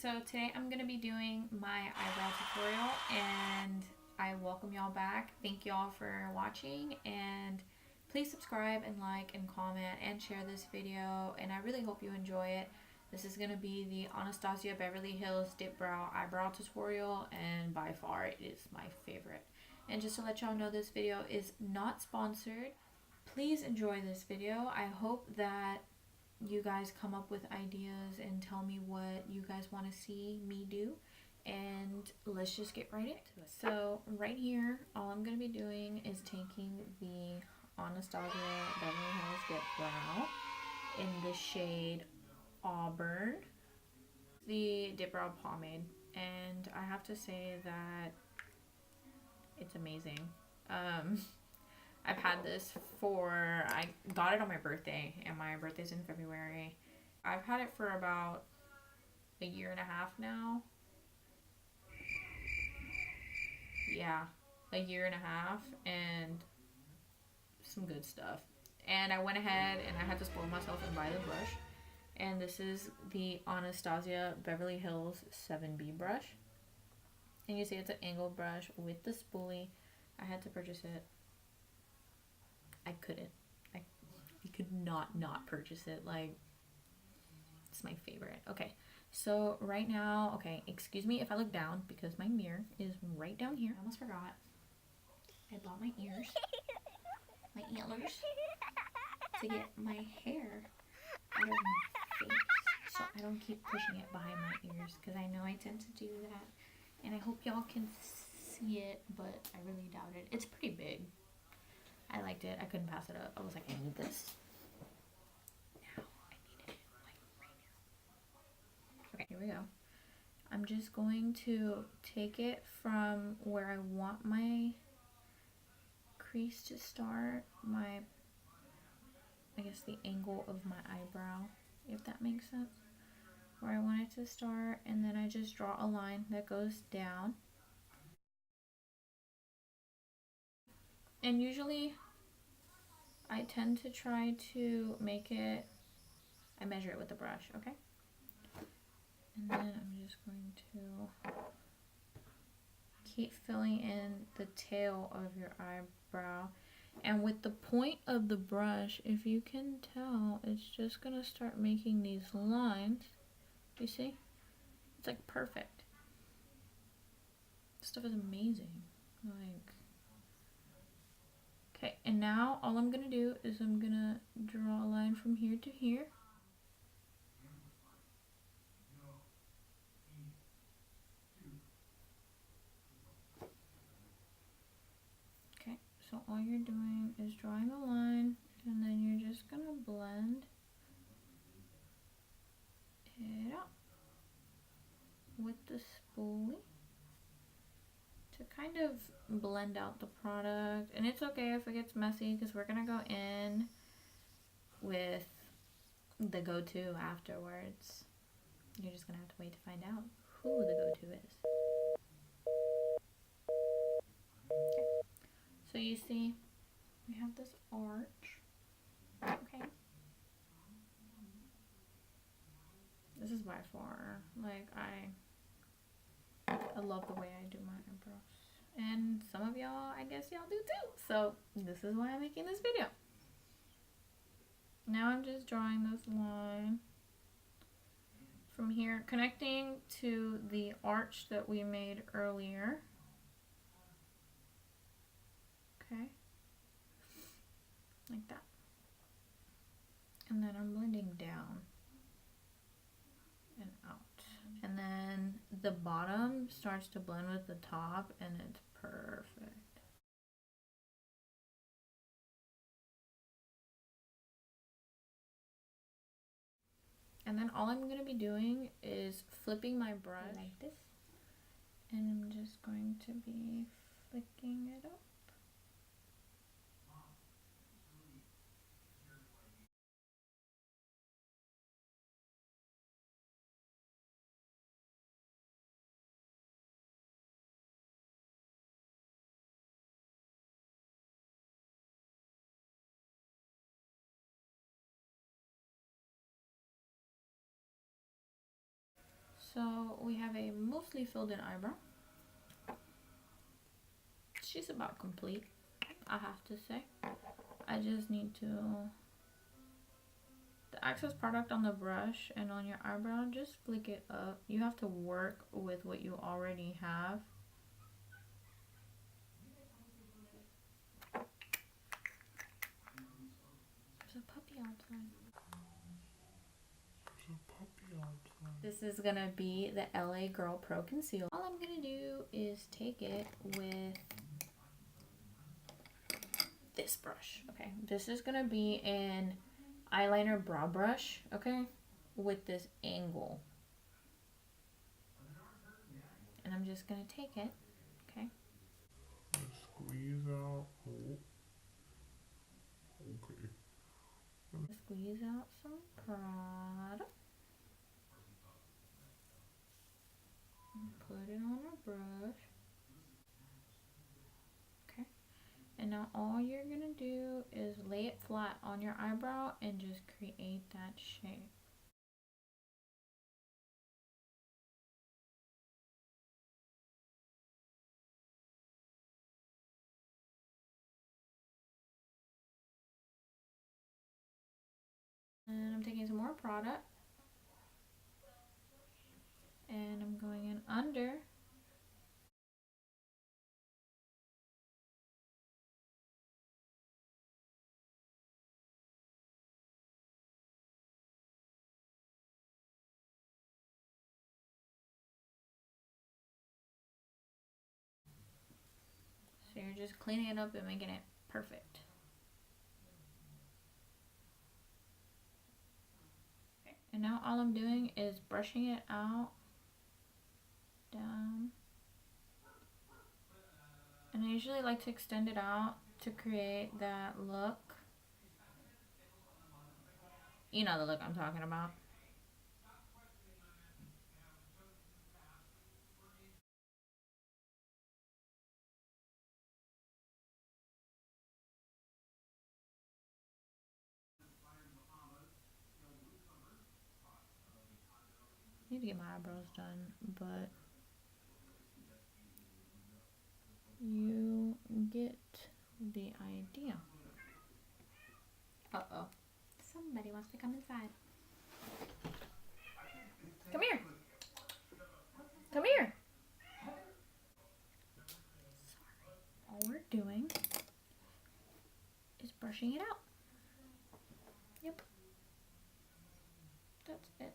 So today I'm going to be doing my eyebrow tutorial and I welcome y'all back. Thank y'all for watching and please subscribe and like and comment and share this video and I really hope you enjoy it. This is going to be the Anastasia Beverly Hills Dip Brow Eyebrow tutorial and by far it is my favorite. And just to let y'all know, this video is not sponsored. Please enjoy this video. I hope that you guys come up with ideas and tell me what you guys want to see me do, and let's just get right into it. So right here, all I'm going to be doing is taking the Anastasia Beverly Hills Dip Brow in the shade Auburn, the Dip Brow Pomade, and I have to say that it's amazing. I've had this I got it on my birthday, and my birthday's in February. I've had it for about a year and a half now. Yeah, a year and a half, and some good stuff. And I went ahead and I had to spoil myself and buy the brush. And this is the Anastasia Beverly Hills 7B brush. And you see it's an angle brush with the spoolie. I had to purchase it. I couldn't. I could not purchase it. Like, it's my favorite. Okay, so right now, okay, excuse me if I look down because my mirror is right down here. I almost forgot. I bought my ears, my antlers, to get my hair out of my face so I don't keep pushing it behind my ears because I know I tend to do that. And I hope y'all can see it, but I really doubt it. It's pretty big. I liked it. I couldn't pass it up. I was like, I need this. Now I needed it like right now. Okay, here we go. I'm just going to take it from where I want my crease to start, I guess the angle of my eyebrow, if that makes sense. Where I want it to start, and then I just draw a line that goes down. And usually I tend to try to make it, I measure it with the brush, okay? And then I'm just going to keep filling in the tail of your eyebrow. And with the point of the brush, if you can tell, it's just gonna start making these lines. You see? It's like perfect. This stuff is amazing. Like, okay, and now all I'm gonna do is I'm gonna draw a line from here to here. Okay, so all you're doing is drawing a line, and then you're just gonna blend it out with the spoolie to kind of blend out the product. And it's okay if it gets messy because we're gonna go in with the go-to afterwards. You're just gonna have to wait to find out who the go-to is. Okay. So you see, we have this arch. Okay. This is by far, like, I love the way I do my eyebrows. And some of y'all, I guess y'all do too. So this is why I'm making this video. Now I'm just drawing this line from here, connecting to the arch that we made earlier. Okay. Like that. And then I'm blending down and out. And then the bottom starts to blend with the top, and it's perfect. And then all I'm going to be doing is flipping my brush like this. And I'm just going to be flicking it up. So we have a mostly filled in eyebrow. She's about complete, I have to say. I just need to, the excess product on the brush and on your eyebrow, just flick it up. You have to work with what you already have. There's a puppy outside. This is gonna be the LA Girl Pro Conceal. All I'm gonna do is take it with this brush. Okay, this is gonna be an eyeliner brow brush, okay, with this angle. And I'm just gonna take it, okay. Squeeze out. Oh. Okay. Squeeze out some product. And put it on our brush. Okay. And now all you're gonna do is lay it flat on your eyebrow and just create that shape. And I'm taking some more product. And I'm going in under. So you're just cleaning it up and making it perfect. Okay. And now all I'm doing is brushing it out, down. And I usually like to extend it out to create that look. You know the look I'm talking about. I need to get my eyebrows done, but you get the idea. Uh-oh. Somebody wants to come inside. Come here. Come here. Sorry. All we're doing is brushing it out. Yep. That's it.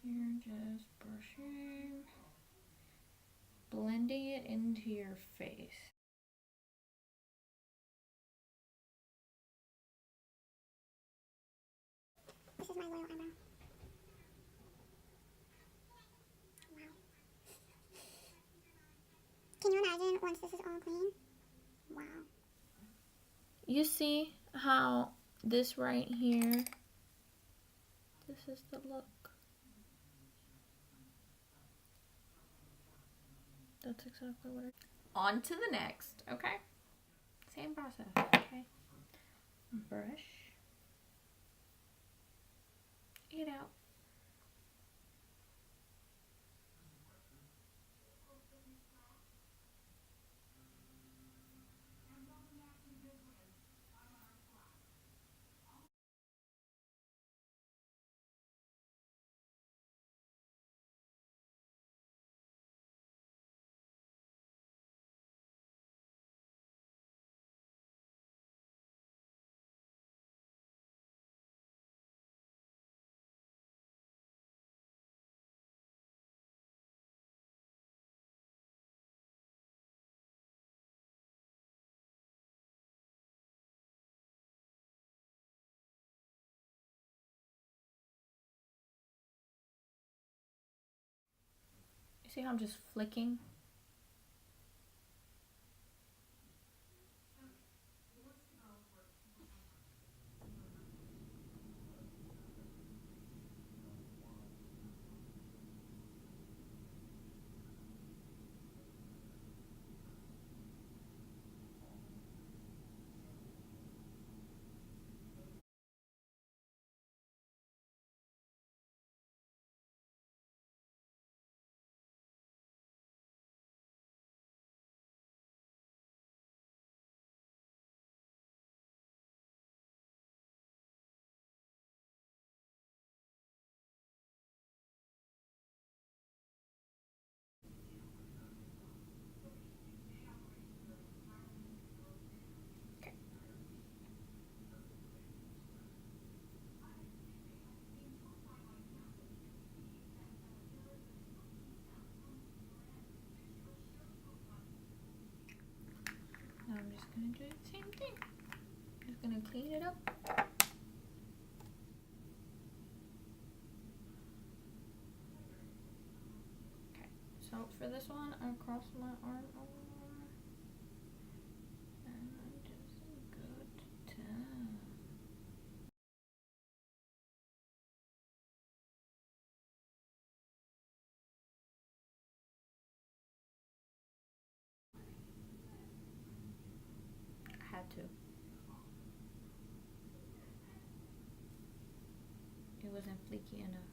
You're just brushing, blending it into your face. This is my loyal eyebrow. Wow. Can you imagine once this is all clean? Wow. You see how this right here, this is the look. That's exactly what on to the next, okay? Same process, okay? Brush it out. You see how I'm just flicking? just gonna do the same thing. Just gonna clean it up. Okay, so for this one, I cross my arm over and I just go to town. I had to. It wasn't fleeky enough.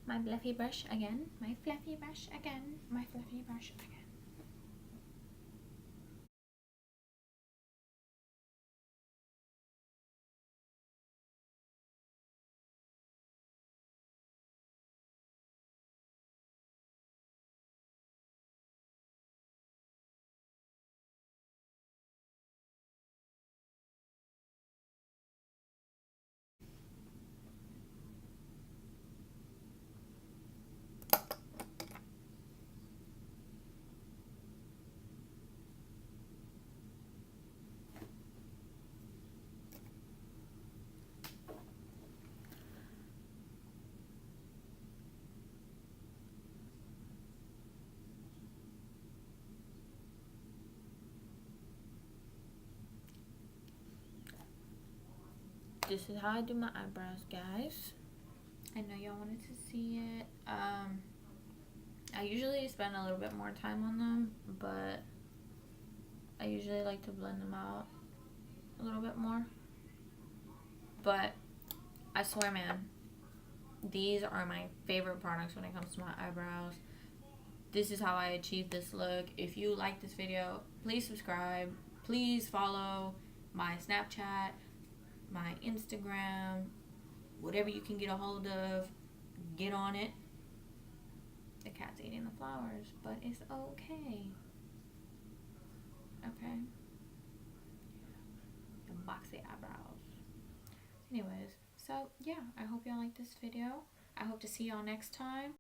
My fluffy brush again. My fluffy brush again. My fluffy brush again. This is how I do my eyebrows, guys. I know y'all wanted to see it. I usually spend a little bit more time on them, but I usually like to blend them out a little bit more. But I swear, man, these are my favorite products when it comes to my eyebrows. This is how I achieved this look. If you like this video, please subscribe. Please follow my Snapchat, my Instagram, whatever you can get a hold of, get on it. The cat's eating the flowers, but it's okay. Okay. The boxy eyebrows. Anyways, so yeah, I hope y'all like this video. I hope to see y'all next time.